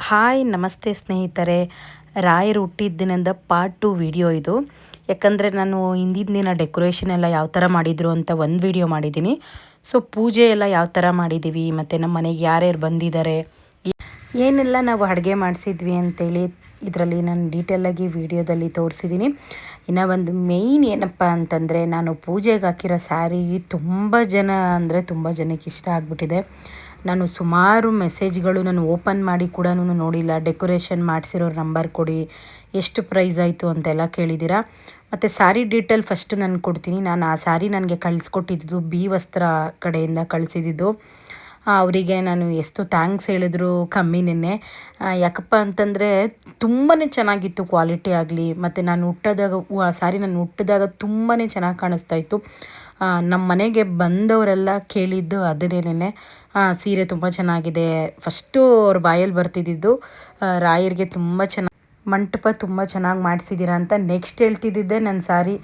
Hi ನಮಸ್ತೆ ಸ್ನೇಹಿತರೆ. ರಾಯರು ಹುಟ್ಟಿದ ದಿನದ ಪಾರ್ಟ್ 2 ವಿಡಿಯೋ ಇದು. ಯಾಕಂದರೆ ನಾನು ಹಿಂದಿನ ದಿನ ಡೆಕೋರೇಷನ್ ಎಲ್ಲ ಯಾವ ಥರ ಮಾಡಿದರು ಅಂತ ಒಂದು ವಿಡಿಯೋ ಮಾಡಿದ್ದೀನಿ. ಸೊ ಪೂಜೆ ಎಲ್ಲ ಯಾವ ಥರ ಮಾಡಿದ್ದೀವಿ ಮತ್ತು ನಮ್ಮ ಮನೆಗೆ ಯಾರ್ಯಾರು ಬಂದಿದ್ದಾರೆ, ಏನೆಲ್ಲ ನಾವು ಅಡುಗೆ ಮಾಡಿಸಿದ್ವಿ ಅಂತೇಳಿ ಇದರಲ್ಲಿ ನಾನು ಡೀಟೇಲಾಗಿ ವಿಡಿಯೋದಲ್ಲಿ ತೋರಿಸಿದ್ದೀನಿ. ಇನ್ನು ಒಂದು ಮೇಯ್ನ್ ಏನಪ್ಪ ಅಂತಂದರೆ, ನಾನು ಪೂಜೆಗೆ ಹಾಕಿರೋ ಸ್ಯಾರಿ ತುಂಬ ಜನಕ್ಕೆ ಇಷ್ಟ ಆಗಿಬಿಟ್ಟಿದೆ. ನಾನು ಸುಮಾರು ಮೆಸೇಜ್ಗಳು ನಾನು ಓಪನ್ ಮಾಡಿ ಕೂಡ ನೋಡಿಲ್ಲ. ಡೆಕೋರೇಷನ್ ಮಾಡಿಸಿರೋರು ನಂಬರ್ ಕೊಡಿ, ಎಷ್ಟು ಪ್ರೈಸ್ ಆಯಿತು ಅಂತೆಲ್ಲ ಕೇಳಿದ್ದೀರಾ. ಮತ್ತು ಸ್ಯಾರಿ ಡೀಟೇಲ್ ಫಸ್ಟು ನಾನು ಕೊಡ್ತೀನಿ. ನಾನು ಆ ಸ್ಯಾರಿ ನನಗೆ ಕಳಿಸ್ಕೊಟ್ಟಿದ್ದು ಬಿ ವಸ್ತ್ರ ಕಡೆಯಿಂದ ಕಳಿಸಿದ್ದು. ಅವರಿಗೆ ನಾನು ಎಷ್ಟು ಥ್ಯಾಂಕ್ಸ್ ಹೇಳಿದ್ರು ಕಮ್ಮಿನೇ. ಯಾಕಪ್ಪ ಅಂತಂದರೆ ತುಂಬಾ ಚೆನ್ನಾಗಿತ್ತು ಕ್ವಾಲಿಟಿ ಆಗಲಿ. ಮತ್ತು ನಾನು ಆ ಸ್ಯಾರಿ ನಾನು ಹುಟ್ಟಿದಾಗ ತುಂಬಾ ಚೆನ್ನಾಗಿ ಕಾಣಿಸ್ತಾಯಿತ್ತು. ನಮ್ಮ ಮನೆಗೆ ಬಂದವರೆಲ್ಲ ಕೇಳಿದ್ದು ಅದನ್ನೇನೆ, ಸೀರೆ ತುಂಬ ಚೆನ್ನಾಗಿದೆ. ಫಸ್ಟು ಅವ್ರ ಬಾಯಲ್ಲಿ ಬರ್ತಿದ್ದಿದ್ದು ರಾಯರಿಗೆ ತುಂಬ ಮಂಟಪ ತುಂಬ ಚೆನ್ನಾಗಿ ಮಾಡಿಸಿದ್ದೀರಾ ಅಂತ. ನೆಕ್ಸ್ಟ್ ಹೇಳ್ತಿದ್ದಿದ್ದೆ ನನ್ನ ಸ್ಯಾರಿ.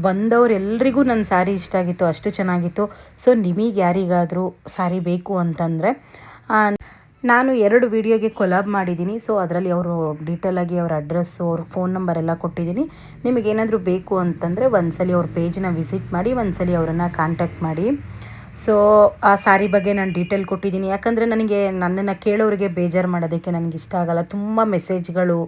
ಬಂದವರೆಲ್ರಿಗೂ ನನ್ನ ಸ್ಯಾರಿ ಇಷ್ಟ ಆಗಿತ್ತು, ಅಷ್ಟು ಚೆನ್ನಾಗಿತ್ತು. ಸೊ ನಿಮಗೆ ಯಾರಿಗಾದರೂ ಸ್ಯಾರಿ ಬೇಕು ಅಂತಂದರೆ ನಾನು 2 ವಿಡಿಯೋಗೆ ಕೊಲಾಬ್ ಮಾಡಿದ್ದೀನಿ. ಸೊ ಅದರಲ್ಲಿ ಅವರು ಡೀಟೇಲಾಗಿ ಅವ್ರ ಅಡ್ರೆಸ್ಸು, ಅವ್ರ ಫೋನ್ ನಂಬರ್ ಎಲ್ಲ ಕೊಟ್ಟಿದ್ದೀನಿ. ನಿಮಗೇನಾದರೂ ಬೇಕು ಅಂತಂದರೆ ಒಂದ್ಸಲಿ ಅವ್ರ ಪೇಜ್ನ ವಿಸಿಟ್ ಮಾಡಿ, ಒಂದ್ಸಲಿ ಅವರನ್ನು ಕಾಂಟ್ಯಾಕ್ಟ್ ಮಾಡಿ. ಸೊ ಆ ಸ್ಯಾರಿ ಬಗ್ಗೆ ನಾನು ಡೀಟೇಲ್ ಕೊಟ್ಟಿದ್ದೀನಿ. ಯಾಕಂದರೆ ನನ್ನನ್ನು ಕೇಳೋರಿಗೆ ಬೇಜಾರು ಮಾಡೋದಕ್ಕೆ ನನಗೆ ಇಷ್ಟ ಆಗಲ್ಲ. ತುಂಬ ಮೆಸೇಜ್ಗಳು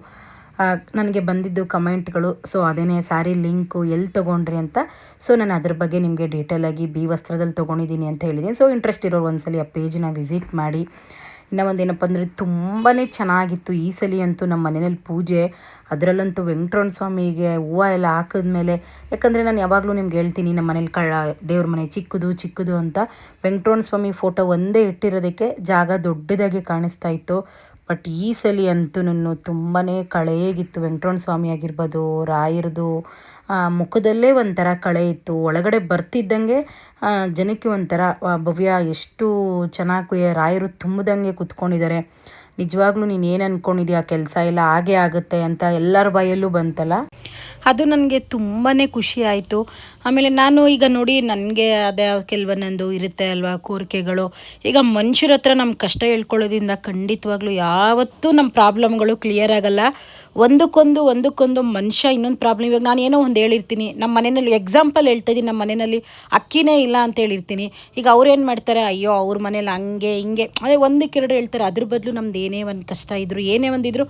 ನನಗೆ ಬಂದಿದ್ದು, ಕಮೆಂಟ್ಗಳು. ಸೊ ಅದೇನೇ ಸ್ಯಾರಿ ಲಿಂಕು ಎಲ್ಲಿ ತೊಗೊಂಡ್ರಿ ಅಂತ. ಸೊ ನಾನು ಅದ್ರ ಬಗ್ಗೆ ನಿಮಗೆ ಡೀಟೇಲಾಗಿ ಬಿ ವಸ್ತ್ರದಲ್ಲಿ ತೊಗೊಂಡಿದ್ದೀನಿ ಅಂತ ಹೇಳಿದ್ದೀನಿ. ಸೊ ಇಂಟ್ರೆಸ್ಟ್ ಇರೋರು ಒಂದ್ಸಲಿ ಆ ಪೇಜ್ನ ವಿಸಿಟ್ ಮಾಡಿ. ಇನ್ನೂ ಒಂದೇನಪ್ಪ ಅಂದರೆ ತುಂಬಾ ಚೆನ್ನಾಗಿತ್ತು ಈ ಸಲ ಅಂತೂ ನಮ್ಮ ಮನೆಯಲ್ಲಿ ಪೂಜೆ. ಅದರಲ್ಲಂತೂ ವೆಂಕಟರಮಣ ಸ್ವಾಮಿಗೆ ಹೂವು ಎಲ್ಲ ಹಾಕಿದ್ಮೇಲೆ, ಯಾಕಂದರೆ ನಾನು ಯಾವಾಗಲೂ ನಿಮ್ಗೆ ಹೇಳ್ತೀನಿ, ನಮ್ಮ ಮನೇಲಿ ದೇವ್ರ ಮನೆ ಚಿಕ್ಕದು ಅಂತ. ವೆಂಕಟರಮಣ ಸ್ವಾಮಿ ಫೋಟೋ ಒಂದೇ ಇಟ್ಟಿರೋದಕ್ಕೆ ಜಾಗ ದೊಡ್ಡದಾಗಿ ಕಾಣಿಸ್ತಾ ಇತ್ತು. ಬಟ್ ಈ ಸಲ ಅಂತೂ ತುಂಬಾ ಕಳೆಗಿತ್ತು. ವೆಂಕಟರಮಣ ಸ್ವಾಮಿ ಆಗಿರ್ಬೋದು, ರಾಯರದು ಮುಖದಲ್ಲೇ ಒಂಥರ ಕಳೆ ಇತ್ತು. ಒಳಗಡೆ ಬರ್ತಿದ್ದಂಗೆ ಜನಕ್ಕೆ ಒಂಥರ ಭವ್ಯ, ಎಷ್ಟು ಚೆನ್ನಾಗಿ ರಾಯರು ತುಂಬಿದಂಗೆ ಕೂತ್ಕೊಂಡಿದ್ದಾರೆ. ನಿಜವಾಗ್ಲೂ ನೀನು ಏನು ಅಂದ್ಕೊಂಡಿದ್ಯಾ, ಕೆಲಸ ಎಲ್ಲ ಹಾಗೇ ಆಗುತ್ತೆ ಅಂತ ಎಲ್ಲರ ಬಾಯಲ್ಲೂ ಬಂತಲ್ಲ, ಅದು ನನಗೆ ತುಂಬಾ ಖುಷಿ ಆಯಿತು. ಆಮೇಲೆ ನಾನು ಈಗ ನೋಡಿ, ನನಗೆ ಅದೇ ಕೆಲವೊಂದೊಂದು ಇರುತ್ತೆ ಅಲ್ವಾ ಕೋರಿಕೆಗಳು. ಈಗ ಮನುಷ್ಯರ ಹತ್ರ ನಮ್ಮ ಕಷ್ಟ ಹೇಳ್ಕೊಳ್ಳೋದ್ರಿಂದ ಖಂಡಿತವಾಗ್ಲೂ ಯಾವತ್ತೂ ನಮ್ಮ ಪ್ರಾಬ್ಲಮ್ಗಳು ಕ್ಲಿಯರ್ ಆಗಲ್ಲ. ಒಂದಕ್ಕೊಂದು ಮನುಷ್ಯ ಇನ್ನೊಂದು ಪ್ರಾಬ್ಲಮ್. ಇವಾಗ ನಾನು ಏನೋ ಒಂದು ಹೇಳಿರ್ತೀನಿ, ನಮ್ಮ ಮನೆಯಲ್ಲಿ ಎಕ್ಸಾಂಪಲ್ ಹೇಳ್ತಾಯಿದ್ದೀನಿ, ನಮ್ಮ ಮನೆಯಲ್ಲಿ ಅಕ್ಕಿನೇ ಇಲ್ಲ ಅಂತ ಹೇಳಿರ್ತೀನಿ. ಈಗ ಅವ್ರೇನು ಮಾಡ್ತಾರೆ, ಅಯ್ಯೋ ಅವ್ರ ಮನೇಲಿ ಹಂಗೆ ಹಿಂಗೆ, ಅದೇ ಒಂದಕ್ಕೆರಡು ಹೇಳ್ತಾರೆ. ಅದ್ರ ಬದಲು ನಮ್ದು ಏನೇ ಒಂದು ಕಷ್ಟ ಇದ್ರು, ಏನೇ ಒಂದಿದ್ರು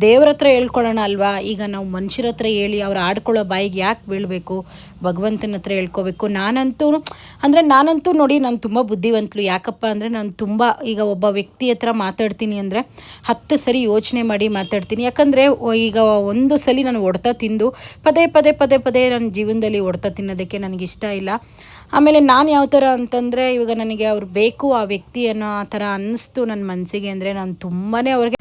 ದೇವ್ರ ಹತ್ರ ಹೇಳ್ಕೊಳ್ಳೋಣ ಅಲ್ವಾ. ಈಗ ನಾವು ಮನುಷ್ಯರ ಹತ್ರ ಹೇಳಿ ಅವ್ರು ಆಡ್ಕೊಳ್ಳೋ ಬಾಯಿಗೆ ಯಾಕೆ ಬೀಳಬೇಕು, ಭಗವಂತನ ಹತ್ರ ಹೇಳ್ಕೋಬೇಕು. ನಾನಂತೂ ನೋಡಿ, ನಾನು ತುಂಬ ಬುದ್ಧಿವಂತಳು. ಯಾಕಪ್ಪ ಅಂದರೆ ನಾನು ತುಂಬ, ಈಗ ಒಬ್ಬ ವ್ಯಕ್ತಿ ಹತ್ರ ಮಾತಾಡ್ತೀನಿ ಅಂದರೆ 10 ಸರಿ ಯೋಚನೆ ಮಾಡಿ ಮಾತಾಡ್ತೀನಿ. ಯಾಕಂದರೆ ಈಗ ಒಂದು ಸಲ ನಾನು ಹೊಡ್ತ ತಿಂದು ಪದೇ ನನ್ನ ಜೀವನದಲ್ಲಿ ಹೊಡ್ತ ತಿನ್ನೋದಕ್ಕೆ ನನಗಿಷ್ಟ ಇಲ್ಲ. ಆಮೇಲೆ ನಾನು ಯಾವ ಥರ ಅಂತಂದರೆ, ಇವಾಗ ನನಗೆ ಅವ್ರು ಬೇಕು ಆ ವ್ಯಕ್ತಿ ಅನ್ನೋ ಆ ಥರ ಅನ್ನಿಸ್ತು ನನ್ನ ಮನಸ್ಸಿಗೆ ಅಂದರೆ, ನಾನು ತುಂಬಾ ಅವ್ರಿಗೆ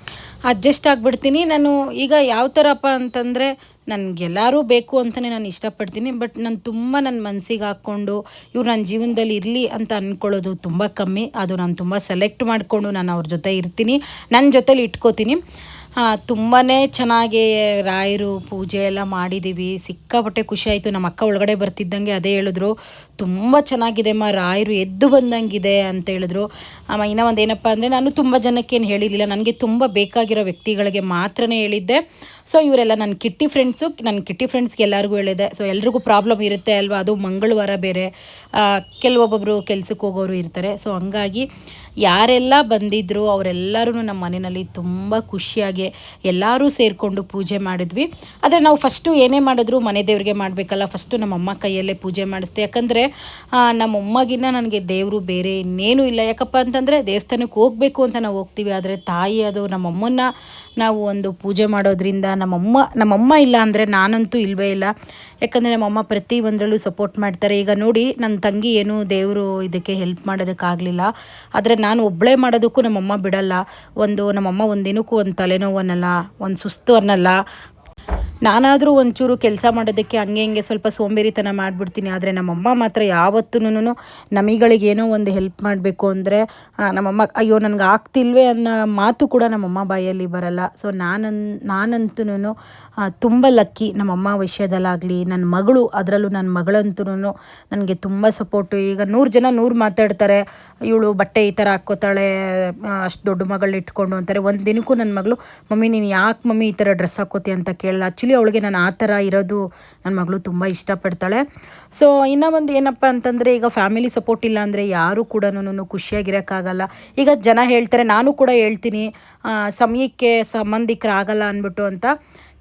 ಅಡ್ಜಸ್ಟ್ ಆಗಿಬಿಡ್ತೀನಿ. ನಾನು ಈಗ ಯಾವ ಥರಪ್ಪ ಅಂತಂದರೆ, ನನಗೆಲ್ಲರೂ ಬೇಕು ಅಂತಲೇ ನಾನು ಇಷ್ಟಪಡ್ತೀನಿ. ಬಟ್ ನಾನು ತುಂಬ ನನ್ನ ಮನಸ್ಸಿಗೆ ಹಾಕ್ಕೊಂಡು ಇವ್ರು ನನ್ನ ಜೀವನದಲ್ಲಿ ಇರಲಿ ಅಂತ ಅಂದ್ಕೊಳ್ಳೋದು ತುಂಬ ಕಮ್ಮಿ. ಅದು ನಾನು ತುಂಬ ಸೆಲೆಕ್ಟ್ ಮಾಡಿಕೊಂಡು ನಾನು ಅವ್ರ ಜೊತೆ ಇರ್ತೀನಿ, ನನ್ನ ಜೊತೇಲಿ ಇಟ್ಕೋತೀನಿ. ತುಂಬಾ ಚೆನ್ನಾಗಿ ರಾಯರು ಪೂಜೆ ಎಲ್ಲ ಮಾಡಿದ್ದೀವಿ. ಸಿಕ್ಕಾಪಟ್ಟೆ ಖುಷಿ ಆಯಿತು. ನಮ್ಮ ಅಕ್ಕ ಒಳಗಡೆ ಬರ್ತಿದ್ದಂಗೆ ಅದೇ ಹೇಳಿದ್ರು, ತುಂಬ ಚೆನ್ನಾಗಿದೆ ಅಮ್ಮ, ರಾಯರು ಎದ್ದು ಬಂದಂಗಿದೆ ಅಂತ ಹೇಳಿದ್ರು. ಇನ್ನೂ ಒಂದು ಏನಪ್ಪ ಅಂದರೆ, ನಾನು ತುಂಬ ಜನಕ್ಕೇನು ಹೇಳಿರಲಿಲ್ಲ, ನನಗೆ ತುಂಬ ಬೇಕಾಗಿರೋ ವ್ಯಕ್ತಿಗಳಿಗೆ ಮಾತ್ರನೇ ಹೇಳಿದ್ದೆ. ಸೊ ಇವರೆಲ್ಲ ನನ್ನ ಕಿಟ್ಟಿ ಫ್ರೆಂಡ್ಸ್ಗೆ ಎಲ್ಲರಿಗೂ ಹೇಳಿದೆ. ಸೊ ಎಲ್ರಿಗೂ ಪ್ರಾಬ್ಲಮ್ ಇರುತ್ತೆ ಅಲ್ವಾ, ಅದು ಮಂಗಳವಾರ ಬೇರೆ, ಕೆಲವೊಬ್ಬೊಬ್ಬರು ಕೆಲ್ಸಕ್ಕೆ ಹೋಗೋರು ಇರ್ತಾರೆ. ಸೊ ಹಂಗಾಗಿ ಯಾರೆಲ್ಲ ಬಂದಿದ್ದರು ಅವರೆಲ್ಲರೂ ನಮ್ಮ ಮನೆಯಲ್ಲಿ ತುಂಬ ಖುಷಿಯಾಗಿ ಎಲ್ಲರೂ ಸೇರಿಕೊಂಡು ಪೂಜೆ ಮಾಡಿದ್ವಿ. ಆದರೆ ನಾವು ಫಸ್ಟು ಏನೇ ಮಾಡಿದ್ರು ಮನೆ ದೇವ್ರಿಗೆ ಮಾಡಬೇಕಲ್ಲ, ಫಸ್ಟು ನಮ್ಮಮ್ಮ ಕೈಯಲ್ಲೇ ಪೂಜೆ ಮಾಡಿಸ್ದೆ. ಯಾಕಂದರೆ ನಮ್ಮಮ್ಮಗಿನ್ನ ನನಗೆ ದೇವರು ಬೇರೆ ಇನ್ನೇನೂ ಇಲ್ಲ. ಯಾಕಪ್ಪ ಅಂತಂದರೆ ದೇವಸ್ಥಾನಕ್ಕೆ ಹೋಗಬೇಕು ಅಂತ ನಾವು ಹೋಗ್ತೀವಿ, ಆದರೆ ತಾಯಿ ಅದು ನಮ್ಮಮ್ಮನ್ನ ನಾವು ಒಂದು ಪೂಜೆ ಮಾಡೋದ್ರಿಂದ, ನಮ್ಮಮ್ಮ ಇಲ್ಲ ಅಂದರೆ ನಾನಂತೂ ಇಲ್ಲವೇ ಇಲ್ಲ. ಯಾಕಂದರೆ ನಮ್ಮಮ್ಮ ಪ್ರತಿ ಒಂದರಲ್ಲೂ ಸಪೋರ್ಟ್ ಮಾಡ್ತಾರೆ. ಈಗ ನೋಡಿ, ನನ್ನ ತಂಗಿ ಏನೂ ದೇವರು ಇದಕ್ಕೆ ಹೆಲ್ಪ್ ಮಾಡೋದಕ್ಕಾಗಲಿಲ್ಲ, ಆದರೆ ನಾನು ಒಬ್ಬಳೇ ಮಾಡೋದಕ್ಕೂ ನಮ್ಮಮ್ಮ ಬಿಡಲ್ಲ. ನಮ್ಮಮ್ಮ ಒಂದಿನಕ್ಕೂ ಒಂದು ತಲೆನೋವು ಅನ್ನಲ್ಲ, ಒಂದು ಸುಸ್ತು ಅನ್ನಲ್ಲ. ನಾನಾದರೂ ಒಂಚೂರು ಕೆಲಸ ಮಾಡೋದಕ್ಕೆ ಹಂಗೆ ಹಿಂಗೆ ಸ್ವಲ್ಪ ಸೋಂಬೇರಿತನ ಮಾಡಿಬಿಡ್ತೀನಿ. ಆದರೆ ನಮ್ಮಮ್ಮ ಮಾತ್ರ ಯಾವತ್ತೂನು ನಮಿಗಳಿಗೇನೋ ಒಂದು ಹೆಲ್ಪ್ ಮಾಡಬೇಕು ಅಂದರೆ ನಮ್ಮಮ್ಮ ಅಯ್ಯೋ ನನಗೆ ಆಗ್ತಿಲ್ವೇ ಅನ್ನೋ ಮಾತು ಕೂಡ ನಮ್ಮಮ್ಮ ಬಾಯಲ್ಲಿ ಬರಲ್ಲ. ಸೊ ನಾನಂತೂ ತುಂಬ ಲಕ್ಕಿ ನಮ್ಮಮ್ಮ ವಿಷಯದಲ್ಲಾಗಲಿ. ನನ್ನ ಮಗಳು, ಅದರಲ್ಲೂ ನನ್ನ ಮಗಳಂತೂ ನನಗೆ ತುಂಬ ಸಪೋರ್ಟು. ಈಗ 100 ಜನ 100 ಮಾತಾಡ್ತಾರೆ, ಇವಳು ಬಟ್ಟೆ ಈ ಥರ ಹಾಕ್ಕೋತಾಳೆ, ಅಷ್ಟು ದೊಡ್ಡ ಮಗಳು ಇಟ್ಕೊಂಡು ಅಂತಾರೆ. ಒಂದು ದಿನಕ್ಕೂ ನನ್ನ ಮಗಳು ಮಮ್ಮಿ ನೀನು ಯಾಕೆ ಮಮ್ಮಿ ಈ ಥರ ಡ್ರೆಸ್ ಹಾಕ್ಕೋತಿ ಅಂತ ಕೇಳಲ್ಲ. ಆ್ಯಕ್ಚುಲಿ ಅವಳಿಗೆ ನಾನು ಆ ಥರ ಇರೋದು ನನ್ನ ಮಗಳು ತುಂಬ ಇಷ್ಟಪಡ್ತಾಳೆ. ಸೊ ಇನ್ನೂ ಒಂದು ಏನಪ್ಪ ಅಂತಂದರೆ, ಈಗ ಫ್ಯಾಮಿಲಿ ಸಪೋರ್ಟ್ ಇಲ್ಲ ಅಂದರೆ ಯಾರೂ ಕೂಡ ಖುಷಿಯಾಗಿರೋಕ್ಕಾಗಲ್ಲ. ಈಗ ಜನ ಹೇಳ್ತಾರೆ, ನಾನು ಕೂಡ ಹೇಳ್ತೀನಿ ಸಮಯಕ್ಕೆ ಸಂಬಂಧಿಕರಾಗಲ್ಲ ಅಂದ್ಬಿಟ್ಟು ಅಂತ.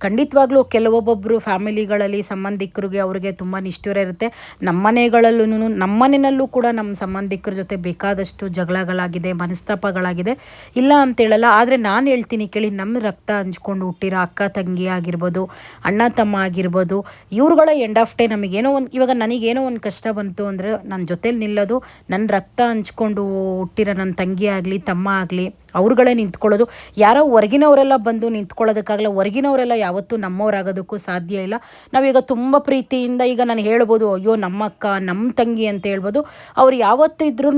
ಖಂಡಿತವಾಗ್ಲೂ ಕೆಲವೊಬ್ಬೊಬ್ಬರು ಫ್ಯಾಮಿಲಿಗಳಲ್ಲಿ ಸಂಬಂಧಿಕರಿಗೆ ಅವ್ರಿಗೆ ತುಂಬ ನಿಷ್ಠುರ ಇರುತ್ತೆ. ನಮ್ಮನೆಯಲ್ಲೂ ಕೂಡ ನಮ್ಮ ಸಂಬಂಧಿಕರ ಜೊತೆ ಬೇಕಾದಷ್ಟು ಜಗಳಗಳಾಗಿದೆ, ಮನಸ್ತಾಪಗಳಾಗಿದೆ, ಇಲ್ಲ ಅಂತೇಳಲ್ಲ. ಆದರೆ ನಾನು ಹೇಳ್ತೀನಿ ಕೇಳಿ, ನಮ್ಮ ರಕ್ತ ಹಂಚ್ಕೊಂಡು ಹುಟ್ಟಿರೋ ಅಕ್ಕ ತಂಗಿ ಆಗಿರ್ಬೋದು, ಅಣ್ಣ ತಮ್ಮ ಆಗಿರ್ಬೋದು, ಇವ್ರುಗಳ ಎಂಡ್ ಆಫ್ ಡೇ ನಮಗೇನೋ ಒಂದು, ಇವಾಗ ನನಗೇನೋ ಒಂದು ಕಷ್ಟ ಬಂತು ಅಂದರೆ ನನ್ನ ಜೊತೇಲಿ ನಿಲ್ಲೋದು ನನ್ನ ರಕ್ತ ಹಂಚ್ಕೊಂಡು ಹುಟ್ಟಿರೋ ನನ್ನ ತಂಗಿ ಆಗಲಿ ತಮ್ಮ ಆಗಲಿ ಅವ್ರುಗಳೇ ನಿಂತ್ಕೊಳ್ಳೋದು. ಯಾರೋ ಹೊರಗಿನವರೆಲ್ಲ ಬಂದು ನಿಂತ್ಕೊಳ್ಳೋದಕ್ಕಾಗಲ್ಲ. ಹೊರಗಿನವರೆಲ್ಲ ಯಾವತ್ತೂ ನಮ್ಮವರಾಗೋದಕ್ಕೂ ಸಾಧ್ಯ ಇಲ್ಲ. ನಾವೀಗ ತುಂಬ ಪ್ರೀತಿಯಿಂದ ಈಗ ನಾನು ಹೇಳ್ಬೋದು, ಅಯ್ಯೋ ನಮ್ಮ ಅಕ್ಕ ನಮ್ಮ ತಂಗಿ ಅಂತ ಹೇಳ್ಬೋದು. ಅವ್ರು ಯಾವತ್ತೂ ಇದ್ರೂ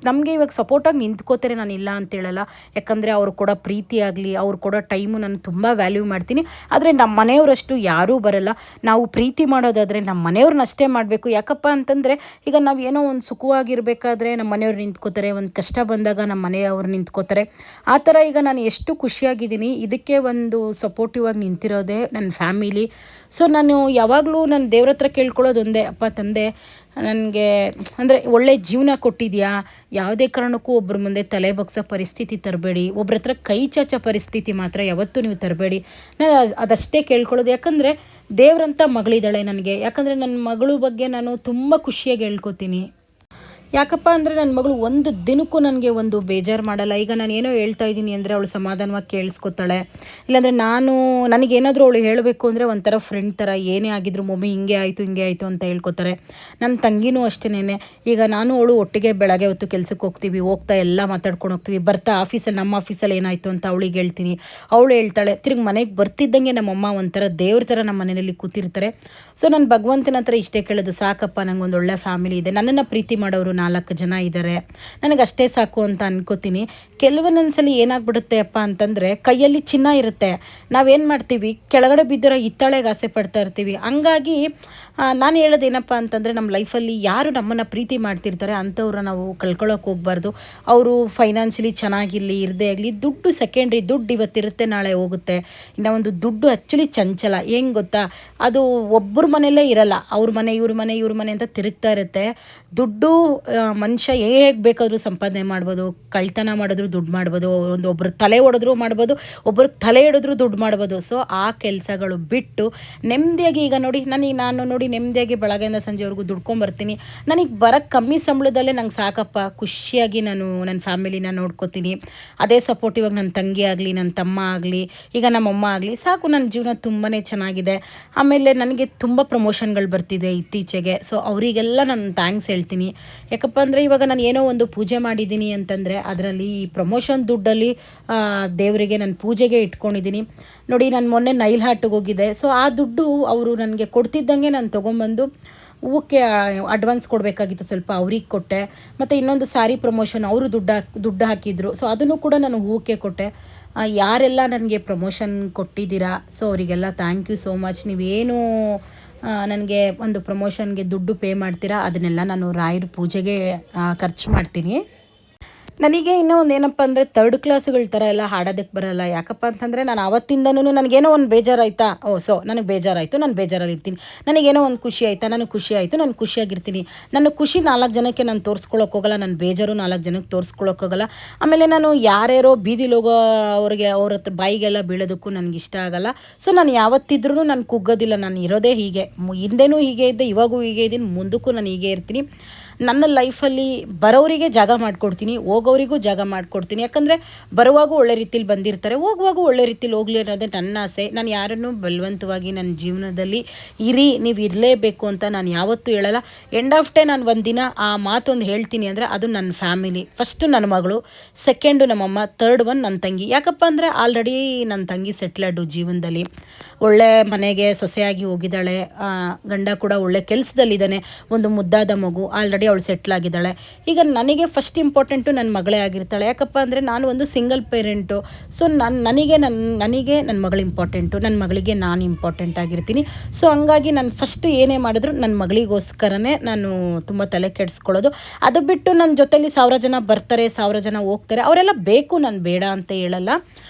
ನಮಗೆ ಇವಾಗ ಸಪೋರ್ಟಾಗಿ ನಿಂತ್ಕೋತಾರೆ, ನಾನು ಇಲ್ಲ ಅಂತೇಳಲ್ಲ. ಯಾಕಂದರೆ ಅವ್ರು ಕೊಡೋ ಪ್ರೀತಿ ಆಗಲಿ, ಅವ್ರು ಕೊಡೋ ಟೈಮು ನಾನು ತುಂಬ ವ್ಯಾಲ್ಯೂ ಮಾಡ್ತೀನಿ. ಆದರೆ ನಮ್ಮ ಮನೆಯವರಷ್ಟು ಯಾರೂ ಬರಲ್ಲ. ನಾವು ಪ್ರೀತಿ ಮಾಡೋದಾದರೆ ನಮ್ಮ ಮನೆಯವ್ರನ್ನಷ್ಟೇ ಮಾಡಬೇಕು. ಯಾಕಪ್ಪ ಅಂತಂದರೆ, ಈಗ ನಾವು ಏನೋ ಒಂದು ಸುಖವಾಗಿರಬೇಕಾದ್ರೆ ನಮ್ಮ ಮನೆಯವ್ರು ನಿಂತ್ಕೋತಾರೆ, ಒಂದು ಕಷ್ಟ ಬಂದಾಗ ನಮ್ಮ ಮನೆಯವ್ರು ನಿಂತ್ಕೋತಾರೆ. ಆ ಥರ ಈಗ ನಾನು ಎಷ್ಟು ಖುಷಿಯಾಗಿದ್ದೀನಿ, ಇದಕ್ಕೆ ಒಂದು ಸಪೋರ್ಟಿವ್ ಆಗಿ ನಿಂತಿರೋದೇ ನನ್ನ ಫ್ಯಾಮಿಲಿ. ಸೊ ನಾನು ಯಾವಾಗಲೂ ನನ್ನ ದೇವ್ರ ಹತ್ರ ಕೇಳ್ಕೊಳ್ಳೋದು ಒಂದೇ, ಅಪ್ಪ ತಂದೆ ನನಗೆ ಅಂದರೆ ಒಳ್ಳೆ ಜೀವನ ಕೊಟ್ಟಿದೆಯಾ, ಯಾವುದೇ ಕಾರಣಕ್ಕೂ ಒಬ್ಬರ ಮುಂದೆ ತಲೆ ಬಗ್ಸೋ ಪರಿಸ್ಥಿತಿ ತರಬೇಡಿ, ಒಬ್ರ ಹತ್ರ ಕೈ ಚಾಚೋ ಪರಿಸ್ಥಿತಿ ಮಾತ್ರ ಯಾವತ್ತೂ ನೀವು ತರಬೇಡಿ. ನಾನು ಅದಷ್ಟೇ ಕೇಳ್ಕೊಳ್ಳೋದು. ಯಾಕಂದರೆ ದೇವ್ರಂಥ ಮಗಳಿದ್ದಾಳೆ ನನಗೆ. ಯಾಕಂದರೆ ನನ್ನ ಮಗಳು ಬಗ್ಗೆ ನಾನು ತುಂಬ ಖುಷಿಯಾಗಿ ಹೇಳ್ಕೊತೀನಿ. ಯಾಕಪ್ಪ ಅಂದರೆ ನನ್ನ ಮಗಳು ಒಂದು ದಿನಕ್ಕೂ ನನಗೆ ಒಂದು ಬೇಜಾರು ಮಾಡಲ್ಲ. ಈಗ ನಾನು ಏನೋ ಹೇಳ್ತಾ ಇದ್ದೀನಿ ಅಂದರೆ ಅವಳು ಸಮಾಧಾನವಾಗಿ ಕೇಳಿಸ್ಕೊತಾಳೆ. ಇಲ್ಲಾಂದರೆ ನನಗೇನಾದರೂ ಅವಳು ಹೇಳಬೇಕು ಅಂದರೆ ಒಂಥರ ಫ್ರೆಂಡ್ ಥರ, ಏನೇ ಆಗಿದ್ರು ಮಮ್ಮಿ ಹಿಂಗೆ ಆಯಿತು ಅಂತ ಹೇಳ್ಕೊತಾರೆ. ನನ್ನ ತಂಗಿನೂ ಅಷ್ಟೇನೆ. ಈಗ ನಾನು ಅವಳು ಒಟ್ಟಿಗೆ ಬೆಳಗ್ಗೆ ಹೊತ್ತು ಕೆಲ್ಸಕ್ಕೆ ಹೋಗ್ತೀವಿ, ಹೋಗ್ತಾ ಎಲ್ಲ ಮಾತಾಡ್ಕೊಂಡು ಹೋಗ್ತೀವಿ. ಬರ್ತಾ ನಮ್ಮ ಆಫೀಸಲ್ಲಿ ಏನಾಯಿತು ಅಂತ ಅವಳಿಗೆ ಹೇಳ್ತೀನಿ, ಅವಳು ಹೇಳ್ತಾಳೆ. ತಿರುಗಿ ಮನೆಗೆ ಬರ್ತಿದ್ದಂಗೆ ನಮ್ಮಮ್ಮ ಒಂಥರ ದೇವ್ರ ಥರ ನಮ್ಮ ಮನೆಯಲ್ಲಿ ಕೂತಿರ್ತಾರೆ. ಸೊ ನಾನು ಭಗವಂತನ ಹತ್ರ ಇಷ್ಟೇ ಕೇಳೋದು, ಸಾಕಪ್ಪ ನನಗೊಂದು ಒಳ್ಳೆ ಫ್ಯಾಮಿಲಿ ಇದೆ, ನನ್ನನ್ನು ಪ್ರೀತಿ ಮಾಡೋರು 4 ಜನ ಇದ್ದಾರೆ, ನನಗಷ್ಟೇ ಸಾಕು ಅಂತ ಅನ್ಕೋತೀನಿ. ಕೆಲವೊಂದೊಂದ್ಸಲಿ ಏನಾಗ್ಬಿಡುತ್ತೆ ಅಪ್ಪ ಅಂತಂದರೆ, ಕೈಯಲ್ಲಿ ಚಿನ್ನ ಇರುತ್ತೆ, ನಾವೇನು ಮಾಡ್ತೀವಿ ಕೆಳಗಡೆ ಬಿದ್ದಿರೋ ಹಿತ್ತಾಳೆಗೆ ಆಸೆ ಪಡ್ತಾ ಇರ್ತೀವಿ. ಹಂಗಾಗಿ ನಾನು ಹೇಳೋದೇನಪ್ಪ ಅಂತಂದರೆ, ನಮ್ಮ ಲೈಫಲ್ಲಿ ಯಾರು ನಮ್ಮನ್ನು ಪ್ರೀತಿ ಮಾಡ್ತಿರ್ತಾರೆ ಅಂಥವ್ರನ್ನ ನಾವು ಕಳ್ಕೊಳ್ಳೋಕೆ ಹೋಗ್ಬಾರ್ದು. ಅವರು ಫೈನಾನ್ಷಿಯಲಿ ಚೆನ್ನಾಗಿರಲಿ ಇರದೇ ಆಗಲಿ, ದುಡ್ಡು ಸೆಕೆಂಡ್ರಿ, ದುಡ್ಡು ಇವತ್ತಿರುತ್ತೆ ನಾಳೆ ಹೋಗುತ್ತೆ. ಇನ್ನು ಒಂದು ದುಡ್ಡು ಆ್ಯಕ್ಚುಲಿ ಚಂಚಲ, ಹೆಂಗೆ ಗೊತ್ತಾ, ಅದು ಒಬ್ಬರ ಮನೆಯಲ್ಲೇ ಇರಲ್ಲ, ಅವ್ರ ಮನೆ ಇವ್ರ ಮನೆ ಅಂತ ತಿರುಗ್ತಾ ಇರುತ್ತೆ. ದುಡ್ಡು ಮನುಷ್ಯ ಹೇಗೆ ಬೇಕಾದರೂ ಸಂಪಾದನೆ ಮಾಡ್ಬೋದು, ಕಳ್ತನ ಮಾಡಿದ್ರು ದುಡ್ಡು ಮಾಡ್ಬೋದು, ಒಬ್ಬರು ತಲೆ ಹೊಡೆದ್ರು ಮಾಡ್ಬೋದು, ಒಬ್ರಿಗೆ ತಲೆ ಹಿಡಿದ್ರು ದುಡ್ಡು ಮಾಡ್ಬೋದು. ಸೊ ಆ ಕೆಲಸಗಳು ಬಿಟ್ಟು ನೆಮ್ಮದಿಯಾಗಿ, ಈಗ ನೋಡಿ ನಾನು ನೋಡಿ ನೆಮ್ಮದಿಯಾಗಿ ಬೆಳಗ್ಗೆಯಿಂದ ಸಂಜೆವರೆಗೂ ದುಡ್ಕೊಂಬರ್ತೀನಿ. ನನಗೆ ಬರೋಕ್ಕೆ ಕಮ್ಮಿ ಸಂಬಳದಲ್ಲೇ ನಂಗೆ ಸಾಕಪ್ಪ, ಖುಷಿಯಾಗಿ ನಾನು ನನ್ನ ಫ್ಯಾಮಿಲಿನ ನೋಡ್ಕೋತೀನಿ. ಅದೇ ಸಪೋರ್ಟಿವ್ ಆಗಿ ನನ್ನ ತಂಗಿ ಆಗಲಿ, ನನ್ನ ತಮ್ಮ ಆಗಲಿ, ಈಗ ನಮ್ಮಮ್ಮ ಆಗಲಿ, ಸಾಕು ನನ್ನ ಜೀವನ ತುಂಬಾ ಚೆನ್ನಾಗಿದೆ. ಆಮೇಲೆ ನನಗೆ ತುಂಬ ಪ್ರಮೋಷನ್ಗಳು ಬರ್ತಿದೆ ಇತ್ತೀಚೆಗೆ. ಸೊ ಅವರಿಗೆಲ್ಲ ನಾನು ಥ್ಯಾಂಕ್ಸ್ ಹೇಳ್ತೀನಿ. ಯಾಕಪ್ಪ ಅಂದರೆ, ಇವಾಗ ನಾನು ಏನೋ ಒಂದು ಪೂಜೆ ಮಾಡಿದ್ದೀನಿ ಅಂತಂದರೆ ಅದರಲ್ಲಿ ಈ ಪ್ರಮೋಷನ್ ದುಡ್ಡಲ್ಲಿ ದೇವರಿಗೆ ನಾನು ಪೂಜೆಗೆ ಇಟ್ಕೊಂಡಿದ್ದೀನಿ. ನೋಡಿ, ನಾನು ಮೊನ್ನೆ ನೈಲ್ ಹಾರ್ಟಿಗೆ ಹೋಗಿದ್ದೆ. ಸೊ ಆ ದುಡ್ಡು ಅವರು ನನಗೆ ಕೊಡ್ತಿದ್ದಂಗೆ ನಾನು ತೊಗೊಂಬಂದು ಹೂಕ್ಕೆ ಅಡ್ವಾನ್ಸ್ ಕೊಡಬೇಕಾಗಿತ್ತು, ಸ್ವಲ್ಪ ಅವ್ರಿಗೆ ಕೊಟ್ಟೆ. ಮತ್ತು ಇನ್ನೊಂದು ಸ್ಯಾರಿ ಪ್ರಮೋಷನ್ ಅವರು ದುಡ್ಡು ಹಾಕಿದ್ರು. ಸೊ ಅದನ್ನು ಕೂಡ ನಾನು ಹೂಕ್ಕೆ ಕೊಟ್ಟೆ. ಯಾರೆಲ್ಲ ನನಗೆ ಪ್ರಮೋಷನ್ ಕೊಟ್ಟಿದ್ದೀರಾ, ಸೊ ಅವರಿಗೆಲ್ಲ ಥ್ಯಾಂಕ್ ಯು ಸೋ ಮಚ್. ನೀವೇನು ನನಗೆ ಒಂದು ಪ್ರಮೋಷನ್ಗೆ ದುಡ್ಡು ಪೇ ಮಾಡ್ತೀರಾ, ಅದನ್ನೆಲ್ಲ ನಾನು ರಾಯರ ಪೂಜೆಗೆ ಖರ್ಚು ಮಾಡ್ತೀನಿ. ನನಗೆ ಇನ್ನೂ ಒಂದು ಏನಪ್ಪ ಅಂದರೆ, 3rd ಕ್ಲಾಸ್ಗಳ ಥರ ಎಲ್ಲ ಹಾಡೋದಕ್ಕೆ ಬರೋಲ್ಲ. ಯಾಕಪ್ಪ ಅಂತಂದರೆ, ನಾನು ಆವತ್ತಿಂದನೂ ನನಗೇನೋ ಒಂದು ಬೇಜಾರಾಯಿತಾ, ಸೊ ನನಗೆ ಬೇಜಾರಾಯಿತು, ನಾನು ಬೇಜಾರಲ್ಲಿರ್ತೀನಿ. ನನಗೇನೋ ಒಂದು ಖುಷಿ ಆಯಿತಾ, ನನಗೆ ಖುಷಿ ಆಯಿತು, ನಾನು ಖುಷಿಯಾಗಿರ್ತೀನಿ. ನನ್ನ ಖುಷಿ 4 ಜನಕ್ಕೆ ನಾನು ತೋರಿಸ್ಕೊಳ್ಳೋಕೆ ಹೋಗಲ್ಲ, ನನ್ನ ಬೇಜಾರು 4 ಜನಕ್ಕೆ ತೋರಿಸ್ಕೊಳ್ಳೋಕೆ ಹೋಗಲ್ಲ. ಆಮೇಲೆ ನಾನು ಯಾರ್ಯಾರೋ ಬೀದಿಲಿ ಹೋಗೋ ಅವ್ರ ಹತ್ರ ಬಾಯಿಗೆಲ್ಲ ಬೀಳೋದಕ್ಕೂ ನನಗೆ ಇಷ್ಟ ಆಗಲ್ಲ. ಸೊ ನಾನು ಯಾವತ್ತಿದ್ರೂ ನಾನು ಕುಗ್ಗೋದಿಲ್ಲ, ನಾನು ಇರೋದೇ ಹೀಗೆ. ಹಿಂದೆನೂ ಹೀಗೆ ಇದ್ದೆ, ಇವಾಗೂ ಹೀಗೆ ಇದ್ದೀನಿ, ಮುಂದಕ್ಕೂ ನಾನು ಹೀಗೆ ಇರ್ತೀನಿ. ನನ್ನ ಲೈಫಲ್ಲಿ ಬರೋರಿಗೆ ಜಾಗ ಮಾಡಿಕೊಡ್ತೀನಿ, ಹೋಗೋರಿಗೂ ಜಾಗ ಮಾಡಿಕೊಡ್ತೀನಿ. ಯಾಕಂದರೆ ಬರುವಾಗೂ ಒಳ್ಳೆ ರೀತಿಲಿ ಬಂದಿರ್ತಾರೆ, ಹೋಗುವಾಗೂ ಒಳ್ಳೆ ರೀತಿಲಿ ಹೋಗಲಿ ಅನ್ನೋದೇ ನನ್ನ ಆಸೆ. ನಾನು ಯಾರನ್ನೂ ಬಲವಂತವಾಗಿ ನನ್ನ ಜೀವನದಲ್ಲಿ ನೀವು ಇರಲೇಬೇಕು ಅಂತ ನಾನು ಯಾವತ್ತೂ ಹೇಳಲ್ಲ. ಎಂಡ್ ಆಫ್ ಡೇ ನಾನು ಒಂದಿನ ಆ ಮಾತೊಂದು ಹೇಳ್ತೀನಿ ಅಂದರೆ ಅದು ನನ್ನ ಫ್ಯಾಮಿಲಿ. ಫಸ್ಟು ನನ್ನ ಮಗಳು, ಸೆಕೆಂಡು ನಮ್ಮಮ್ಮ, ಥರ್ಡ್ ಒನ್ ನನ್ನ ತಂಗಿ. ಯಾಕಪ್ಪ ಅಂದರೆ ಆಲ್ರೆಡಿ ನನ್ನ ತಂಗಿ ಸೆಟ್ಲಡು ಜೀವನದಲ್ಲಿ, ಒಳ್ಳೆ ಮನೆಗೆ ಸೊಸೆಯಾಗಿ ಹೋಗಿದ್ದಾಳೆ. ಗಂಡ ಕೂಡ ಒಳ್ಳೆ ಕೆಲಸದಲ್ಲಿದ್ದಾನೆ, ಒಂದು ಮುದ್ದಾದ ಮಗು, ಆಲ್ರೆಡಿ ಅವಳು ಸೆಟ್ಲಾಗಿದ್ದಾಳೆ. ಈಗ ನನಗೆ ಫಸ್ಟ್ ಇಂಪಾರ್ಟೆಂಟು ನನ್ನ ಮಗಳೇ ಆಗಿರ್ತಾಳೆ. ಯಾಕಪ್ಪ ಅಂದರೆ ನಾನು ಒಂದು ಸಿಂಗಲ್ ಪೇರೆಂಟು. ಸೊ ನನಗೆ ನನ್ನ ಮಗಳು ಇಂಪಾರ್ಟೆಂಟು, ನನ್ನ ಮಗಳಿಗೆ ನಾನು ಇಂಪಾರ್ಟೆಂಟ್ ಆಗಿರ್ತೀನಿ. ಸೊ ಹಂಗಾಗಿ ನಾನು ಫಸ್ಟು ಏನೇ ಮಾಡಿದ್ರು ನನ್ನ ಮಗಳಿಗೋಸ್ಕರನೇ ನಾನು ತುಂಬ ತಲೆ ಕೆಡಿಸ್ಕೊಳ್ಳೋದು. ಅದು ಬಿಟ್ಟು ನನ್ನ ಜೊತೆಲಿ 1000 ಜನ ಬರ್ತಾರೆ, 1000 ಜನ ಹೋಗ್ತಾರೆ, ಅವರೆಲ್ಲ ಬೇಕು, ನಾನು ಬೇಡ ಅಂತ ಹೇಳಲ್ಲ.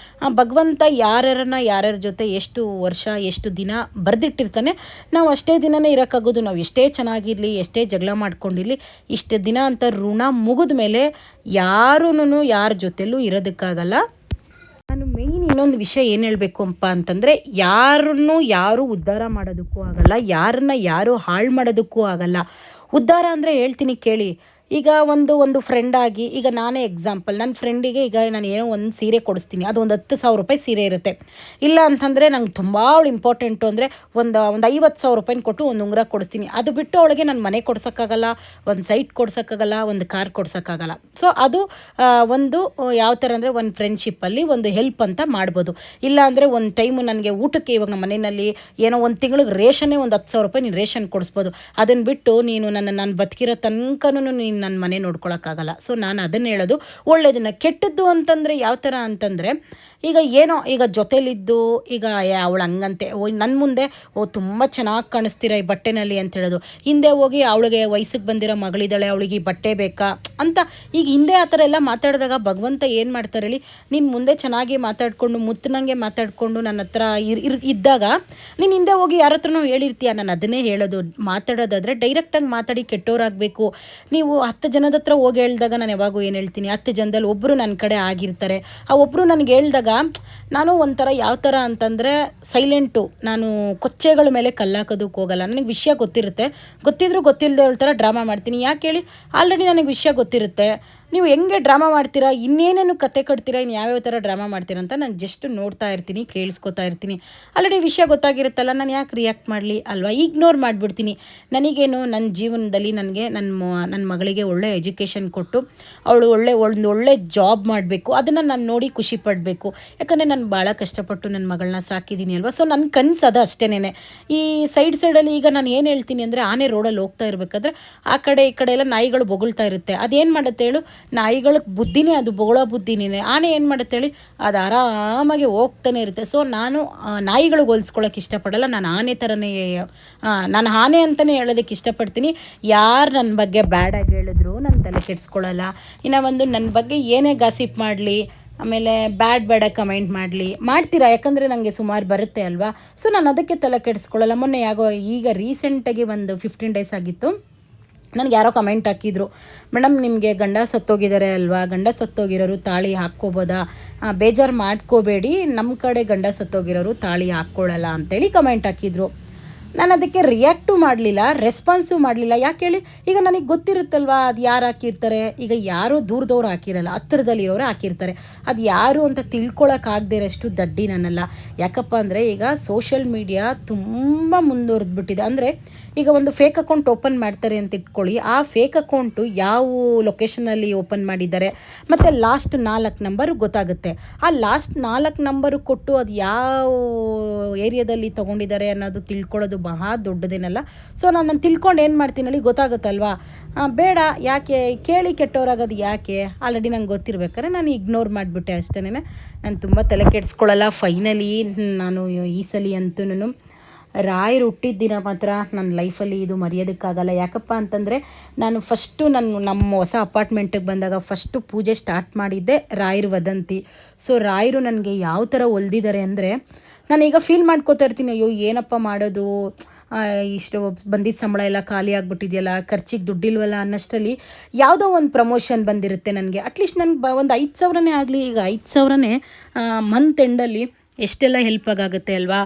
ಭಗವಂತ ಯಾರ್ಯಾರ ಜೊತೆ ಎಷ್ಟು ವರ್ಷ ಎಷ್ಟು ದಿನ ಬರೆದಿಟ್ಟಿರ್ತಾನೆ, ನಾವು ಅಷ್ಟೇ ದಿನನೇ ಇರೋಕ್ಕಾಗೋದು. ನಾವು ಎಷ್ಟೇ ಚೆನ್ನಾಗಿರಲಿ, ಎಷ್ಟೇ ಜಗಳ ಮಾಡ್ಕೊಂಡಿರಲಿ, ಇಷ್ಟು ದಿನ ಅಂತ ಋಣ ಮುಗಿದ ಮೇಲೆ ಯಾರ ಜೊತೆಲೂ ಇರೋದಕ್ಕಾಗಲ್ಲ. ನಾನು ಮೇಯ್ನ್ ಇನ್ನೊಂದು ವಿಷಯ ಏನು ಹೇಳಬೇಕಪ್ಪ ಅಂತಂದರೆ, ಯಾರು ಉದ್ಧಾರ ಮಾಡೋದಕ್ಕೂ ಆಗಲ್ಲ, ಯಾರು ಹಾಳು ಮಾಡೋದಕ್ಕೂ ಆಗಲ್ಲ. ಉದ್ಧಾರ ಅಂದರೆ ಹೇಳ್ತೀನಿ ಕೇಳಿ. ಈಗ ಒಂದು ಫ್ರೆಂಡಾಗಿ, ಈಗ ನಾನೇ ಎಕ್ಸಾಂಪಲ್, ನನ್ನ ಫ್ರೆಂಡಿಗೆ ಈಗ ನಾನು ಏನೋ ಒಂದು ಸೀರೆ ಕೊಡಿಸ್ತೀನಿ, ಅದು ಒಂದು 10,000 ರೂಪಾಯಿ ಸೀರೆ ಇರುತ್ತೆ. ಇಲ್ಲ ಅಂತಂದರೆ ನಂಗೆ ತುಂಬ ಅವಳು ಇಂಪಾರ್ಟೆಂಟು ಅಂದರೆ ಒಂದು 50,000 ರೂಪಾಯಿನ ಕೊಟ್ಟು ಒಂದು ಉಂಗುರ ಕೊಡಿಸ್ತೀನಿ. ಅದು ಬಿಟ್ಟು ಅವಳಿಗೆ ನಾನು ಮನೆ ಕೊಡ್ಸೋಕ್ಕಾಗಲ್ಲ, ಒಂದು ಸೈಟ್ ಕೊಡ್ಸೋಕ್ಕಾಗಲ್ಲ, ಒಂದು ಕಾರ್ ಕೊಡ್ಸೋಕ್ಕಾಗಲ್ಲ. ಸೊ ಅದು ಒಂದು ಯಾವ ಥರ ಅಂದರೆ ಒಂದು ಫ್ರೆಂಡ್ಶಿಪ್ಪಲ್ಲಿ ಒಂದು ಹೆಲ್ಪ್ ಅಂತ ಮಾಡ್ಬೋದು. ಇಲ್ಲ ಅಂದರೆ ಒಂದು ಟೈಮು ನನಗೆ ಊಟಕ್ಕೆ, ಇವಾಗ ನಮ್ಮ ಮನೆಯಲ್ಲಿ ಏನೋ ಒಂದು ತಿಂಗಳಿಗೆ ರೇಷನ್ನೇ ಒಂದು 10,000 ರೂಪಾಯಿ ನೀನು ರೇಷನ್ ಕೊಡಿಸ್ಬೋದು. ಅದನ್ನು ಬಿಟ್ಟು ನೀನು ನಾನು ಬದುಕಿರೋ ತನಕನೂ ನೀನು ನನ್ನ ಮನೆ ನೋಡ್ಕೊಳಕ್ಕಾಗಲ್ಲ. ಸೊ ನಾನು ಅದನ್ನು ಹೇಳೋದು. ಒಳ್ಳೆಯದನ್ನು, ಕೆಟ್ಟದ್ದು ಅಂತಂದರೆ ಯಾವ ಥರ ಅಂತಂದರೆ, ಈಗ ಜೊತೇಲಿದ್ದು ಈಗ ಅವಳು ಹಂಗಂತೆ ನನ್ನ ಮುಂದೆ ತುಂಬ ಚೆನ್ನಾಗಿ ಕಾಣಿಸ್ತೀರ ಈ ಬಟ್ಟೆನಲ್ಲಿ ಅಂತ ಹೇಳೋದು, ಹಿಂದೆ ಹೋಗಿ ಅವಳಿಗೆ ವಯಸ್ಸಿಗೆ ಬಂದಿರೋ ಮಗಳಿದ್ದಾಳೆ, ಅವಳಿಗೆ ಈ ಬಟ್ಟೆ ಬೇಕಾ ಅಂತ ಈಗ ಹಿಂದೆ ಆ ಥರ ಎಲ್ಲ ಮಾತಾಡಿದಾಗ ಭಗವಂತ ಏನು ಮಾಡ್ತಾರೆ ಹೇಳಿ, ನೀನು ಮುಂದೆ ಚೆನ್ನಾಗಿ ಮಾತಾಡಿಕೊಂಡು ಮುತ್ತನಂಗೆ ಮಾತಾಡಿಕೊಂಡು ನನ್ನ ಹತ್ರ ಇದ್ದಾಗ ನೀನು ಹಿಂದೆ ಹೋಗಿ ಯಾರ ಹತ್ರನೂ ಹೇಳಿರ್ತೀಯ. ನಾನು ಅದನ್ನೇ ಹೇಳೋದು, ಮಾತಾಡೋದಾದರೆ ಡೈರೆಕ್ಟಾಗಿ ಮಾತಾಡಿ ಕೆಟ್ಟೋರಾಗಬೇಕು. ನೀವು 10 ಜನದ ಹತ್ರ ಹೋಗಿ ಹೇಳಿದಾಗ ನಾನು ಯಾವಾಗೂ ಏನು ಹೇಳ್ತೀನಿ, 10 ಜನದಲ್ಲಿ ಒಬ್ಬರು ನನ್ನ ಕಡೆ ಆಗಿರ್ತಾರೆ. ಆ ಒಬ್ಬರು ನನಗೆ ಹೇಳಿದಾಗ ನಾನು ಒಂಥರ ಯಾವ ಥರ ಅಂತಂದರೆ ಸೈಲೆಂಟು, ನಾನು ಕೊಚ್ಚೆಗಳ ಮೇಲೆ ಕಲ್ಲಾಕೋದಕ್ಕೆ ಹೋಗಲ್ಲ. ನನಗೆ ವಿಷಯ ಗೊತ್ತಿದ್ರೂ ಗೊತ್ತಿಲ್ಲದೆ ಹೇಳ್ತಾರೆ ಡ್ರಾಮಾ ಮಾಡ್ತೀನಿ. ಯಾಕೆ ಹೇಳಿ, ಆಲ್ರೆಡಿ ನನಗೆ ವಿಷಯ ಗೊತ್ತಿರುತ್ತೆ. ನೀವು ಹೆಂಗೆ ಡ್ರಾಮಾ ಮಾಡ್ತೀರಾ, ಇನ್ನೇನೇನು ಕತೆ ಕಟ್ತೀರಾ, ಇನ್ನು ಯಾವ್ಯಾವ ಥರ ಡ್ರಾಮಾ ಮಾಡ್ತೀರಾ ಅಂತ ನಾನು ಜಸ್ಟ್ ನೋಡ್ತಾ ಇರ್ತೀನಿ, ಕೇಳಿಸ್ಕೊತಾ ಇರ್ತೀನಿ. ಆಲ್ರೆಡಿ ವಿಷಯ ಗೊತ್ತಾಗಿರುತ್ತಲ್ಲ, ನಾನು ಯಾಕೆ ರಿಯಾಕ್ಟ್ ಮಾಡಲಿ ಅಲ್ವಾ, ಇಗ್ನೋರ್ ಮಾಡಿಬಿಡ್ತೀನಿ. ನನಗೇನು ನನ್ನ ಜೀವನದಲ್ಲಿ ನನಗೆ ನನ್ನ ಮಗಳಿಗೆ ಒಳ್ಳೆ ಎಜುಕೇಷನ್ ಕೊಟ್ಟು ಅವಳು ಒಳ್ಳೆ ಜಾಬ್ ಮಾಡಬೇಕು, ಅದನ್ನು ನಾನು ನೋಡಿ ಖುಷಿ ಪಡಬೇಕು. ಯಾಕಂದರೆ ನಾನು ಭಾಳ ಕಷ್ಟಪಟ್ಟು ನನ್ನ ಮಗಳನ್ನ ಸಾಕಿದ್ದೀನಿ ಅಲ್ವಾ. ಸೊ ನನ್ನ ಕನಸು ಅದು ಅಷ್ಟೇನೆ. ಈ ಸೈಡಲ್ಲಿ ಈಗ ನಾನು ಏನು ಹೇಳ್ತೀನಿ ಅಂದರೆ, ಆನೆ ರೋಡಲ್ಲಿ ಹೋಗ್ತಾ ಇರಬೇಕಾದ್ರೆ ಆ ಕಡೆ ಈ ಕಡೆ ಎಲ್ಲ ನಾಯಿಗಳು ಬೊಗಳ್ತಾ ಇರುತ್ತೆ. ಅದೇನು ಮಾಡುತ್ತೆ ಹೇಳು, ನಾಯಿಗಳಿಗೆ ಬುದ್ಧಿನೇ ಅದು, ಬೊಗಳೋ ಬುದ್ಧಿನೇ. ಆನೆ ಏನು ಮಾಡುತ್ತೆ ಹೇಳಿ, ಅದು ಆರಾಮಾಗಿ ಹೋಗ್ತಾನೆ ಇರುತ್ತೆ. ಸೊ ನಾನು ನಾಯಿಗಳಿಗೆ ಹೋಲಿಸ್ಕೊಳ್ಳೋಕೆ ಇಷ್ಟಪಡಲ್ಲ, ನಾನು ಆನೆ ಥರನೇ, ನಾನು ಆನೆ ಅಂತಲೇ ಹೇಳೋದಕ್ಕೆ ಇಷ್ಟಪಡ್ತೀನಿ. ಯಾರು ನನ್ನ ಬಗ್ಗೆ ಬ್ಯಾಡಾಗಿ ಹೇಳಿದ್ರು ನಾನು ತಲೆ ಕೆಡಿಸ್ಕೊಳ್ಳಲ್ಲ. ಇನ್ನು ಒಂದು ನನ್ನ ಬಗ್ಗೆ ಏನೇ ಗಾಸಿಪ್ ಮಾಡಲಿ, ಆಮೇಲೆ ಬೇಡ ಕಮೆಂಟ್ ಮಾಡ್ತೀರಾ, ಯಾಕಂದರೆ ನನಗೆ ಸುಮಾರು ಬರುತ್ತೆ ಅಲ್ವಾ. ಸೊ ನಾನು ಅದಕ್ಕೆ ತಲೆ ಕೆಡಿಸ್ಕೊಳ್ಳಲ್ಲ. ಮೊನ್ನೆ ಈಗ ರೀಸೆಂಟಾಗಿ ಒಂದು 15 ಡೇಸ್ ಆಗಿತ್ತು, ನನಗೆ ಯಾರೋ ಕಮೆಂಟ್ ಹಾಕಿದ್ರು, ಮೇಡಮ್ ನಿಮಗೆ ಗಂಡ ಸತ್ತೋಗಿದ್ದಾರೆ ಅಲ್ವಾ, ಗಂಡ ಸತ್ತೋಗಿರೋರು ತಾಳಿ ಹಾಕ್ಕೋಬೋದಾ, ಬೇಜಾರು ಮಾಡ್ಕೋಬೇಡಿ, ನಮ್ಮ ಕಡೆ ಗಂಡ ಸತ್ತೋಗಿರೋರು ತಾಳಿ ಹಾಕ್ಕೊಳ್ಳಲ್ಲ ಅಂತೇಳಿ ಕಮೆಂಟ್ ಹಾಕಿದ್ರು. ನಾನು ಅದಕ್ಕೆ ರಿಯಾಕ್ಟು ಮಾಡಲಿಲ್ಲ, ರೆಸ್ಪಾನ್ಸು ಮಾಡಲಿಲ್ಲ. ಯಾಕೆ ಹೇಳಿ, ಈಗ ನನಗೆ ಗೊತ್ತಿರುತ್ತಲ್ವ ಅದು ಯಾರು ಹಾಕಿರ್ತಾರೆ. ಈಗ ಯಾರೋ ದೂರದವ್ರು ಹಾಕಿರಲ್ಲ, ಹತ್ತಿರದಲ್ಲಿರೋರು ಹಾಕಿರ್ತಾರೆ. ಅದು ಯಾರು ಅಂತ ತಿಳ್ಕೊಳಕ್ಕಾಗದೇ ಇರೋಷ್ಟು ದಡ್ಡಿ ನನ್ನಲ್ಲ. ಯಾಕಪ್ಪ ಅಂದರೆ ಈಗ ಸೋಷಿಯಲ್ ಮೀಡಿಯಾ ತುಂಬ ಮುಂದುವರೆದ್ಬಿಟ್ಟಿದೆ. ಅಂದರೆ ಈಗ ಒಂದು ಫೇಕ್ ಅಕೌಂಟ್ ಓಪನ್ ಮಾಡ್ತಾರೆ ಅಂತ ಇಟ್ಕೊಳ್ಳಿ, ಆ ಫೇಕ್ ಅಕೌಂಟು ಯಾವ ಲೊಕೇಶನಲ್ಲಿ ಓಪನ್ ಮಾಡಿದ್ದಾರೆ ಮತ್ತು ಲಾಸ್ಟ್ 4 ನಂಬರು ಗೊತ್ತಾಗುತ್ತೆ. ಆ ಲಾಸ್ಟ್ 4 ನಂಬರು ಕೊಟ್ಟು ಅದು ಯಾವ ಏರಿಯಾದಲ್ಲಿ ತೊಗೊಂಡಿದ್ದಾರೆ ಅನ್ನೋದು ತಿಳ್ಕೊಳ್ಳೋದು ಬಹಳ ದೊಡ್ಡದೇನಲ್ಲ. ಸೊ ನಾನು ತಿಳ್ಕೊಂಡು ಏನು ಮಾಡ್ತೀನಿ ಹೇಳಿ, ಗೊತ್ತಾಗುತ್ತಲ್ವಾ. ಬೇಡ, ಯಾಕೆ ಕೇಳಿ ಕೆಟ್ಟವರಾಗೋದು ಯಾಕೆ, ಆಲ್ರೆಡಿ ನಂಗೆ ಗೊತ್ತಿರ್ಬೇಕಾದ್ರೆ ನಾನು ಇಗ್ನೋರ್ ಮಾಡಿಬಿಟ್ಟೆ ಅಷ್ಟೇ. ನಾನು ತುಂಬ ತಲೆ ಕೆಡಿಸ್ಕೊಳ್ಳಲ್ಲ. ಫೈನಲಿ ನಾನು ಈ ಸಲ ಅಂತೂ ರಾಯರು ಹುಟ್ಟಿದ ದಿನ ಮಾತ್ರ ನನ್ನ ಲೈಫಲ್ಲಿ ಇದು ಮರೆಯೋದಕ್ಕಾಗಲ್ಲ. ಯಾಕಪ್ಪ ಅಂತಂದರೆ ನಾನು ಫಸ್ಟು ನಮ್ಮ ಹೊಸ ಅಪಾರ್ಟ್ಮೆಂಟಿಗೆ ಬಂದಾಗ ಫಸ್ಟು ಪೂಜೆ ಸ್ಟಾರ್ಟ್ ಮಾಡಿದ್ದೆ ರಾಯರು ವದಂತಿ. ಸೊ ರಾಯರು ನನಗೆ ಯಾವ ಥರ ಹೊಲ್ದಿದ್ದಾರೆ ಅಂದರೆ, ನಾನೀಗ ಫೀಲ್ ಮಾಡ್ಕೋತಾ ಇರ್ತೀನಿ, ಅಯ್ಯೋ ಏನಪ್ಪ ಮಾಡೋದು, ಇಷ್ಟು ಬಂದಿದ್ದ ಸಂಬಳ ಎಲ್ಲ ಖಾಲಿ ಆಗಿಬಿಟ್ಟಿದೆಯಲ್ಲ, ಖರ್ಚಿಗೆ ದುಡ್ಡಿಲ್ವಲ್ಲ ಅನ್ನಷ್ಟರಲ್ಲಿ ಯಾವುದೋ ಒಂದು ಪ್ರಮೋಷನ್ ಬಂದಿರುತ್ತೆ ನನಗೆ. ಅಟ್ಲೀಸ್ಟ್ ನನಗೆ ಒಂದು 5,000ನೇ ಆಗಲಿ, ಈಗ 5,000ನೇ ಮಂತ್ ಎಂಡಲ್ಲಿ ಎಷ್ಟೆಲ್ಲ ಹೆಲ್ಪ್ ಆಗುತ್ತೆ ಅಲ್ವಾ.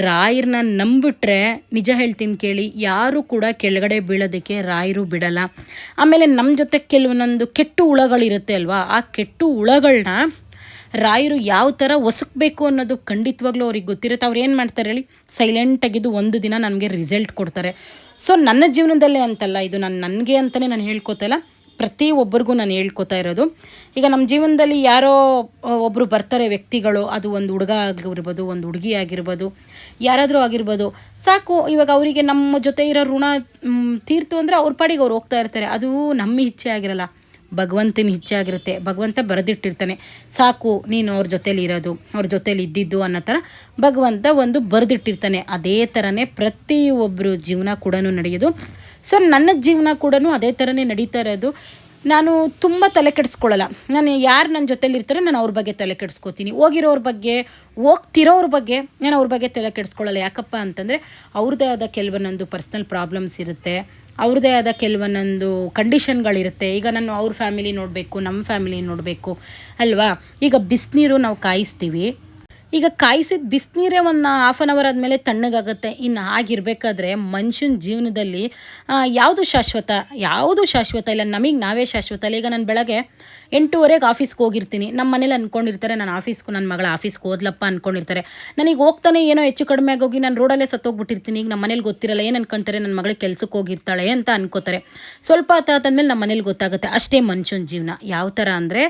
ರಾಯರನ್ನ ನಂಬಿಟ್ರೆ ನಿಜ ಹೇಳ್ತೀನಿ ಕೇಳಿ, ಯಾರೂ ಕೂಡ ಕೆಳಗಡೆ ಬೀಳೋದಕ್ಕೆ ರಾಯರು ಬಿಡಲ್ಲ. ಆಮೇಲೆ ನಮ್ಮ ಜೊತೆ ಕೆಲವೊಂದೊಂದು ಕೆಟ್ಟು ಹುಳಗಳಿರುತ್ತೆ ಅಲ್ವಾ, ಆ ಕೆಟ್ಟು ಹುಳಗಳನ್ನ ರಾಯರು ಯಾವ ಥರ ಒಸಕಬೇಕು ಅನ್ನೋದು ಖಂಡಿತವಾಗ್ಲೂ ಅವ್ರಿಗೆ ಗೊತ್ತಿರುತ್ತೆ. ಅವ್ರು ಏನು ಮಾಡ್ತಾರೆ ಹೇಳಿ, ಸೈಲೆಂಟಾಗಿದ್ದು ಒಂದು ದಿನ ನನಗೆ ರಿಸಲ್ಟ್ ಕೊಡ್ತಾರೆ. ಸೊ ನನ್ನ ಜೀವನದಲ್ಲೇ ಅಂತಲ್ಲ, ಇದು ನನಗೆ ಅಂತಲೇ ನಾನು ಹೇಳ್ಕೊತಾ ಇಲ್ಲ, ಪ್ರತಿಯೊಬ್ಬರಿಗೂ ನಾನು ಹೇಳ್ಕೊತಾ ಇರೋದು. ಈಗ ನಮ್ಮ ಜೀವನದಲ್ಲಿ ಯಾರೋ ಒಬ್ಬರು ಬರ್ತಾರೆ ವ್ಯಕ್ತಿಗಳು, ಅದು ಒಂದು ಹುಡುಗ ಆಗಿರ್ಬೋದು, ಒಂದು ಹುಡುಗಿ ಆಗಿರ್ಬೋದು, ಯಾರಾದರೂ ಆಗಿರ್ಬೋದು. ಸಾಕು, ಇವಾಗ ಅವರಿಗೆ ನಮ್ಮ ಜೊತೆ ಇರೋ ಋಣ ತೀರ್ತು ಅಂದರೆ ಅವ್ರ ಪಾಡಿಗೆ ಅವ್ರು ಹೋಗ್ತಾ ಇರ್ತಾರೆ. ಅದು ನಮ್ಮ ಇಚ್ಛೆ ಆಗಿರಲ್ಲ, ಭಗವಂತನ ಇಚ್ಛೆ ಆಗಿರುತ್ತೆ. ಭಗವಂತ ಬರೆದಿಟ್ಟಿರ್ತಾನೆ, ಸಾಕು ನೀನು ಅವ್ರ ಜೊತೇಲಿ ಇರೋದು, ಅವ್ರ ಜೊತೇಲಿ ಇದ್ದಿದ್ದು ಅನ್ನೋ ಥರ ಭಗವಂತ ಒಂದು ಬರೆದಿಟ್ಟಿರ್ತಾನೆ. ಅದೇ ಥರನೇ ಪ್ರತಿಯೊಬ್ಬರು ಜೀವನ ಕೂಡ ನಡೆಯೋದು. ಸೊ ನನ್ನ ಜೀವನ ಕೂಡ ಅದೇ ಥರನೇ ನಡೀತಾ ಇರೋದು. ನಾನು ತುಂಬ ತಲೆ ಕೆಡಿಸ್ಕೊಳ್ಳಲ್ಲ. ನಾನು ಯಾರು ನನ್ನ ಜೊತೇಲಿ ಇರ್ತಾರೆ ನಾನು ಅವ್ರ ಬಗ್ಗೆ ತಲೆ ಕೆಡಿಸ್ಕೋತೀನಿ. ಹೋಗಿರೋರ ಬಗ್ಗೆ, ಹೋಗ್ತಿರೋರ ಬಗ್ಗೆ ನಾನು ಅವ್ರ ಬಗ್ಗೆ ತಲೆ ಕೆಡಿಸ್ಕೊಳ್ಳಲ್ಲ. ಯಾಕಪ್ಪ ಅಂತಂದರೆ ಅವ್ರದ್ದೇ ಆದ ಕೆಲವೊಂದೊಂದು ಪರ್ಸ್ನಲ್ ಪ್ರಾಬ್ಲಮ್ಸ್ ಇರುತ್ತೆ, ಅವ್ರದ್ದೇ ಆದ ಕೆಲವೊಂದೊಂದು ಕಂಡೀಷನ್ಗಳಿರುತ್ತೆ. ಈಗ ನಾನು ಅವ್ರ ಫ್ಯಾಮಿಲಿ ನೋಡಬೇಕು, ನಮ್ಮ ಫ್ಯಾಮಿಲಿ ನೋಡಬೇಕು ಅಲ್ವಾ. ಈಗ ಬಿಸಿನೀರು ನಾವು ಕಾಯಿಸ್ತೀವಿ, ಈಗ ಕಾಯಿಸಿದ ಬಿಸಿನೀರೇ ಒಂದು ಹಾಫ್ ಆನ್ ಅವರ್ ಆದಮೇಲೆ ತಣ್ಣಗಾಗುತ್ತೆ. ಇನ್ನು ಆಗಿರಬೇಕಾದ್ರೆ ಮನುಷ್ಯನ ಜೀವನದಲ್ಲಿ ಯಾವುದು ಶಾಶ್ವತ ಇಲ್ಲ. ನಮಗೆ ನಾವೇ ಶಾಶ್ವತ ಇಲ್ಲ. ಈಗ ನಾನು ಬೆಳಗ್ಗೆ 8:30 ಆಫೀಸ್ಗೆ ಹೋಗಿರ್ತೀನಿ. ನಮ್ಮ ಮನೇಲಿ ಅಂದ್ಕೊಂಡಿರ್ತಾರೆ ನನ್ನ ಮಗಳ ಆಫೀಸ್ಗೆ ಹೋದ್ಲಪ್ಪ ಅಂದ್ಕೊಂಡಿರ್ತಾರೆ. ನನಗೆ ಹೋಗ್ತಾನೆ ಏನೋ ಹೆಚ್ಚು ಕಡಿಮೆ ಆಗೋಗಿ ನಾನು ರೋಡಲ್ಲೇ ಸತ್ತೋಗ್ಬಿಟ್ಟಿರ್ತೀನಿ. ಈಗ ನಮ್ಮ ಮನೇಲಿ ಗೊತ್ತಿರಲ್ಲ, ಏನು ಅನ್ಕೊತಾರೆ, ನನ್ನ ಮಗಳಿಗೆ ಕೆಲ್ಸಕ್ಕೆ ಹೋಗಿರ್ತಾಳೆ ಅಂತ ಅನ್ಕೋತಾರೆ. ಸ್ವಲ್ಪ ಹೊತ್ತಾದ್ಮೇಲೆ ನಮ್ಮ ಮನೇಲಿ ಗೊತ್ತಾಗುತ್ತೆ. ಅಷ್ಟೇ ಮನುಷ್ಯನ ಜೀವನ. ಯಾವ ಥರ ಅಂದರೆ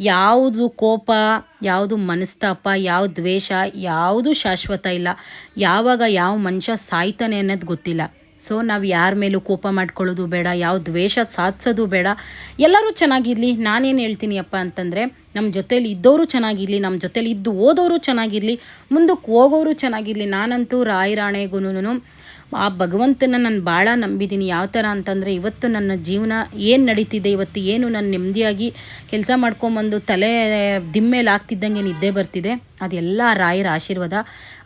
ಯಾವುದು ಕೋಪ, ಯಾವುದು ಮನಸ್ತಾಪ, ಯಾವ ದ್ವೇಷ, ಯಾವುದು ಶಾಶ್ವತ ಇಲ್ಲ. ಯಾವಾಗ ಯಾವ ಮನುಷ್ಯ ಸಾಯ್ತಾನೆ ಅನ್ನೋದು ಗೊತ್ತಿಲ್ಲ. ಸೊ ನಾವು ಯಾರ ಮೇಲೂ ಕೋಪ ಮಾಡ್ಕೊಳ್ಳೋದು ಬೇಡ, ಯಾವ ದ್ವೇಷ ಸಾಧಿಸೋದು ಬೇಡ. ಎಲ್ಲರೂ ಚೆನ್ನಾಗಿರಲಿ. ನಾನೇನು ಹೇಳ್ತೀನಿ ಅಪ್ಪ ಅಂತಂದರೆ, ನಮ್ಮ ಜೊತೇಲಿ ಇದ್ದವರು ಚೆನ್ನಾಗಿರಲಿ, ನಮ್ಮ ಜೊತೇಲಿ ಇದ್ದು ಓದೋರು ಚೆನ್ನಾಗಿರಲಿ, ಮುಂದಕ್ಕೆ ಹೋಗೋರು ಚೆನ್ನಾಗಿರಲಿ. ನಾನಂತೂ ರಾಯರಾಣೆಗೂ ಆ ಭಗವಂತನ ನಾನು ಭಾಳ ನಂಬಿದ್ದೀನಿ. ಯಾವ ಥರ ಅಂತಂದರೆ, ಇವತ್ತು ನನ್ನ ಜೀವನ ಏನು ನಡೀತಿದೆ, ಇವತ್ತು ಏನು ನಾನು ನೆಮ್ಮದಿಯಾಗಿ ಕೆಲಸ ಮಾಡ್ಕೊಂಬಂದು ತಲೆ ದಿಮ್ಮೇಲೆ ಆಗ್ತಿದ್ದಂಗೆ ನಿದ್ದೆ ಬರ್ತಿದೆ, ಅದೆಲ್ಲ ಆ ರಾಯರ ಆಶೀರ್ವಾದ.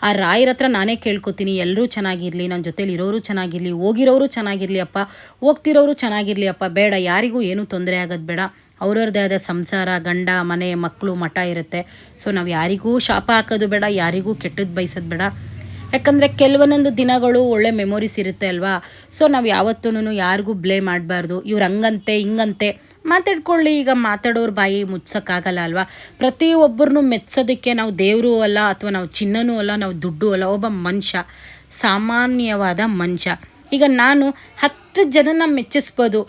ಆ ರಾಯರ ಹತ್ರ ನಾನೇ ಕೇಳ್ಕೊತೀನಿ, ಎಲ್ಲರೂ ಚೆನ್ನಾಗಿರಲಿ, ನನ್ನ ಜೊತೇಲಿ ಇರೋರು ಚೆನ್ನಾಗಿರಲಿ, ಹೋಗಿರೋರು ಚೆನ್ನಾಗಿರಲಿ ಅಪ್ಪ, ಹೋಗ್ತಿರೋರು ಚೆನ್ನಾಗಿರಲಿ ಅಪ್ಪ. ಬೇಡ, ಯಾರಿಗೂ ಏನೂ ತೊಂದರೆ ಆಗೋದು ಬೇಡ. ಅವ್ರವ್ರದ್ದೇ ಆದ ಸಂಸಾರ, ಗಂಡ ಮನೆ ಮಕ್ಕಳು ಮಠ ಇರುತ್ತೆ. ಸೊ ನಾವು ಯಾರಿಗೂ ಶಾಪ ಹಾಕೋದು ಬೇಡ, ಯಾರಿಗೂ ಕೆಟ್ಟದ್ದು ಬಯಸೋದು ಬೇಡ. ಯಾಕಂದರೆ ಕೆಲವೊಂದೊಂದು ದಿನಗಳು ಒಳ್ಳೆ ಮೆಮೊರೀಸ್ ಇರುತ್ತೆ ಅಲ್ವಾ. ಸೊ ನಾವು ಯಾವತ್ತೂ ಯಾರಿಗೂ ಬ್ಲೇಮ್ ಮಾಡಬಾರ್ದು. ಇವ್ರು ಹಂಗಂತೆ ಹಿಂಗಂತೆ ಮಾತಾಡ್ಕೊಳ್ಳಿ. ಈಗ ಮಾತಾಡೋರು ಬಾಯಿ ಮುಚ್ಚೋಕ್ಕಾಗಲ್ಲ ಅಲ್ವಾ. ಪ್ರತಿಯೊಬ್ಬರನ್ನು ಮೆಚ್ಚೋದಕ್ಕೆ ನಾವು ದೇವರು ಅಲ್ಲ, ಅಥವಾ ನಾವು ಚಿನ್ನನೂ ಅಲ್ಲ, ನಾವು ದುಡ್ಡು ಅಲ್ಲ. ಒಬ್ಬ ಮನುಷ್ಯ, ಸಾಮಾನ್ಯವಾದ ಮನುಷ್ಯ. ಈಗ ನಾನು 10 ಜನನ ಮೆಚ್ಚಿಸ್ಬೋದು,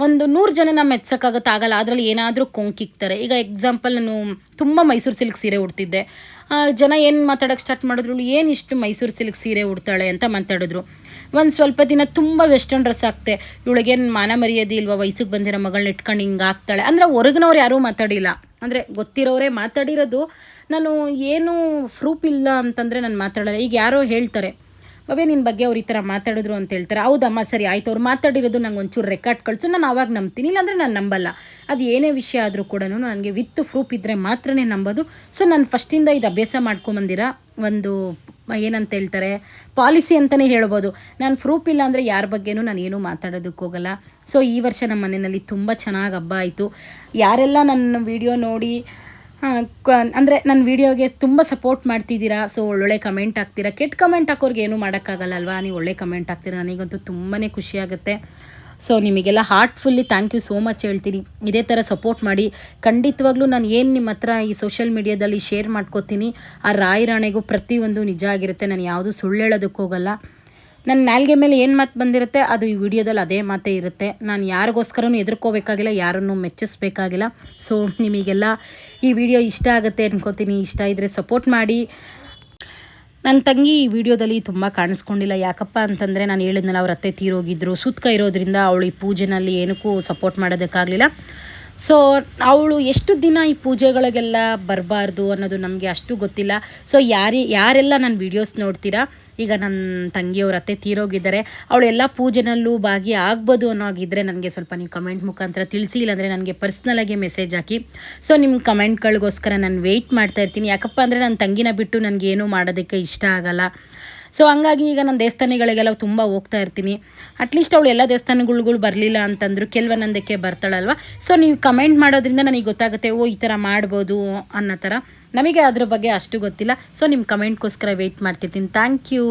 ಒಂದು 100 ಜನನ ಮೆಚ್ಚೋಕ್ಕಾಗಲ್ಲ. ಅದರಲ್ಲಿ ಏನಾದರೂ ಕೊಂಕಿಕ್ತಾರೆ. ಈಗ ಎಕ್ಸಾಂಪಲ್, ನಾನು ತುಂಬ ಮೈಸೂರು ಸಿಲ್ಕ್ ಸೀರೆ ಉಡ್ತಿದ್ದೆ. ಜನ ಏನು ಮಾತಾಡೋಕ್ಕೆ ಸ್ಟಾರ್ಟ್ ಮಾಡಿದ್ರು, ಏನು ಇಷ್ಟು ಮೈಸೂರು ಸಿಲ್ಕ್ ಸೀರೆ ಉಡ್ತಾಳೆ ಅಂತ ಮಾತಾಡಿದ್ರು. ಒಂದು ಸ್ವಲ್ಪ ದಿನ ತುಂಬ ವೆಸ್ಟರ್ನ್ ಡ್ರೆಸ್ ಹಾಕ್ತೆ, ಇವಳಿಗೇನು ಮಾನ ಮರ್ಯಾದೆ ಇಲ್ವಾ, ವಯಸ್ಸಿಗೆ ಬಂದಿರೋ ಮಗಳನ್ನ ಇಟ್ಕೊಂಡು ಹಿಂಗೆ ಆಗ್ತಾಳೆ ಅಂದರೆ ಹೊರಗಿನವ್ರು ಯಾರೂ ಮಾತಾಡಿಲ್ಲ. ಅಂದರೆ ಗೊತ್ತಿರೋರೇ ಮಾತಾಡಿರೋದು. ನಾನು ಏನು ಪ್ರೂಫ್ ಇಲ್ಲ ಅಂತಂದರೆ ನಾನು ಮಾತಾಡಲ್ಲ. ಈಗ ಯಾರೋ ಹೇಳ್ತಾರೆ, ಅವೇ ನಿನ್ನ ಬಗ್ಗೆ ಅವ್ರು ಈ ಥರ ಮಾತಾಡಿದ್ರು ಅಂತ ಹೇಳ್ತಾರೆ. ಹೌದಮ್ಮ, ಸರಿ ಆಯಿತು, ಅವ್ರು ಮಾತಾಡಿರೋದು ನಂಗೆ ಒಂಚೂರು ರೆಕಾರ್ಡ್ ಕಳಿಸು, ನಾನು ಆವಾಗ ನಂಬ್ತೀನಿ, ಇಲ್ಲಾಂದರೆ ನಾನು ನಂಬಲ್ಲ. ಅದು ಏನೇ ವಿಷಯ ಆದರೂ ಕೂಡ ನನಗೆ ವಿತ್ ಪ್ರೂಫ್ ಇದ್ದರೆ ಮಾತ್ರನೇ ನಂಬೋದು. ಸೊ ನಾನು ಫಸ್ಟಿಂದ ಇದು ಅಭ್ಯಾಸ ಮಾಡ್ಕೊಂಬಂದಿರೋ ಒಂದು ಏನಂತ ಹೇಳ್ತಾರೆ, ಪಾಲಿಸಿ ಅಂತಲೇ ಹೇಳ್ಬೋದು. ನಾನು ಪ್ರೂಫ್ ಇಲ್ಲ ಅಂದರೆ ಯಾರ ಬಗ್ಗೆನೂ ನಾನು ಏನೂ ಮಾತಾಡೋದಕ್ಕೆ ಹೋಗಲ್ಲ. ಸೊ ಈ ವರ್ಷ ನಮ್ಮ ಮನೆಯಲ್ಲಿ ತುಂಬ ಚೆನ್ನಾಗಿ ಹಬ್ಬ ಆಯಿತು. ಯಾರೆಲ್ಲ ನನ್ನ ವಿಡಿಯೋ ನೋಡಿ ಅಂದರೆ ನನ್ನ ವೀಡಿಯೋಗೆ ತುಂಬ ಸಪೋರ್ಟ್ ಮಾಡ್ತಿದ್ದೀರಾ, ಸೊ ಒಳ್ಳೊಳ್ಳೆ ಕಮೆಂಟ್ ಹಾಕ್ತೀರಾ. ಕೆಟ್ಟ ಕಮೆಂಟ್ ಹಾಕೋರ್ಗೆ ಏನೂ ಮಾಡೋಕ್ಕಾಗಲ್ಲ ಅಲ್ವಾ. ನೀವು ಒಳ್ಳೆ ಕಮೆಂಟ್ ಹಾಕ್ತೀರಾ, ನನಗಂತೂ ತುಂಬಾ ಖುಷಿಯಾಗುತ್ತೆ. ಸೊ ನಿಮಗೆಲ್ಲ heartfully thank you so much ಹೇಳ್ತೀನಿ. ಇದೇ ಥರ ಸಪೋರ್ಟ್ ಮಾಡಿ. ಖಂಡಿತವಾಗ್ಲೂ ನಾನು ಏನು ನಿಮ್ಮ ಹತ್ರ ಈ ಸೋಷಿಯಲ್ ಮೀಡಿಯಾದಲ್ಲಿ ಶೇರ್ ಮಾಡ್ಕೋತೀನಿ, ಆ ರಾಯರಾಣೆಗೂ ಪ್ರತಿಯೊಂದು ನಿಜ ಆಗಿರುತ್ತೆ. ನಾನು ಯಾವುದೂ ಸುಳ್ಳು ಹೇಳೋದಕ್ಕೆ ಹೋಗಲ್ಲ. ನನ್ನ ನಾಲ್ಗೆ ಮೇಲೆ ಏನು ಮಾತು ಬಂದಿರುತ್ತೆ ಅದು ಈ ವಿಡಿಯೋದಲ್ಲಿ ಅದೇ ಮಾತೇ ಇರುತ್ತೆ. ನಾನು ಯಾರಿಗೋಸ್ಕರನೂ ಎದುರ್ಕೋಬೇಕಾಗಿಲ್ಲ, ಯಾರನ್ನು ಮೆಚ್ಚಿಸ್ಬೇಕಾಗಿಲ್ಲ. ಸೊ ನಿಮಗೆಲ್ಲ ಈ ವಿಡಿಯೋ ಇಷ್ಟ ಆಗುತ್ತೆ ಅನ್ಕೋತೀನಿ. ಇಷ್ಟ ಇದ್ದರೆ ಸಪೋರ್ಟ್ ಮಾಡಿ. ನನ್ನ ತಂಗಿ ಈ ವಿಡಿಯೋದಲ್ಲಿ ತುಂಬ ಕಾಣಿಸ್ಕೊಂಡಿಲ್ಲ. ಯಾಕಪ್ಪ ಅಂತಂದರೆ, ನಾನು ಹೇಳಿದ್ನಲ್ಲ, ಅವ್ರ ಅತ್ತೆ ತೀರೋಗಿದ್ರು, ಸೂತ್ಕ ಇರೋದ್ರಿಂದ ಅವಳು ಈ ಪೂಜೆನಲ್ಲಿ ಏನಕ್ಕೂ ಸಪೋರ್ಟ್ ಮಾಡೋದಕ್ಕಾಗಲಿಲ್ಲ. ಸೊ ಅವಳು ಎಷ್ಟು ದಿನ ಈ ಪೂಜೆಗಳಿಗೆಲ್ಲ ಬರಬಾರ್ದು ಅನ್ನೋದು ನಮಗೆ ಅಷ್ಟು ಗೊತ್ತಿಲ್ಲ. ಸೊ ಯಾರೆಲ್ಲ ನನ್ನ ವೀಡಿಯೋಸ್ ನೋಡ್ತೀರಾ, ಈಗ ನನ್ನ ತಂಗಿಯವ್ರ ಅತ್ತೆ ತೀರೋಗಿದ್ದಾರೆ, ಅವಳು ಎಲ್ಲ ಪೂಜೆನಲ್ಲೂ ಭಾಗಿ ಆಗ್ಬೋದು ಅನ್ನೋಗಿದ್ದರೆ ನನಗೆ ಸ್ವಲ್ಪ ನೀವು ಕಮೆಂಟ್ ಮುಖಾಂತರ ತಿಳಿಸಿ, ಇಲ್ಲಾಂದರೆ ನನಗೆ ಪರ್ಸ್ನಲಾಗಿ ಮೆಸೇಜ್ ಹಾಕಿ. ಸೊ ನಿಮ್ಮ ಕಮೆಂಟ್ಗಳಿಗೋಸ್ಕರ ನಾನು ವೆಯ್ಟ್ ಮಾಡ್ತಾಯಿರ್ತೀನಿ. ಯಾಕಪ್ಪ ಅಂದರೆ ನನ್ನ ತಂಗಿನ ಬಿಟ್ಟು ನನಗೇನೂ ಮಾಡೋದಕ್ಕೆ ಇಷ್ಟ ಆಗಲ್ಲ. ಸೊ ಹಂಗಾಗಿ ಈಗ ನಾನು ದೇವಸ್ಥಾನಗಳಿಗೆಲ್ಲ ತುಂಬ ಹೋಗ್ತಾ ಇರ್ತೀನಿ. ಅಟ್ಲೀಸ್ಟ್ ಅವಳು ಎಲ್ಲ ದೇವಸ್ಥಾನಗಳು ಬರಲಿಲ್ಲ ಅಂತಂದರು, ಕೆಲವೊಂದಕ್ಕೆ ಬರ್ತಾಳಲ್ವ. ಸೊ ನೀವು ಕಮೆಂಟ್ ಮಾಡೋದ್ರಿಂದ ನನಗೆ ಗೊತ್ತಾಗುತ್ತೆ, ಓ ಈ ಥರ ಮಾಡ್ಬೋದು ಅನ್ನೋ ಥರ. ನಮಗೆ ಅದ್ರ ಬಗ್ಗೆ ಅಷ್ಟು ಗೊತ್ತಿಲ್ಲ. ಸೊ ನಿಮ್ಮ ಕಮೆಂಟ್ಗೋಸ್ಕರ ವೆಯ್ಟ್ ಮಾಡ್ತಿರ್ತೀನಿ. Thank you.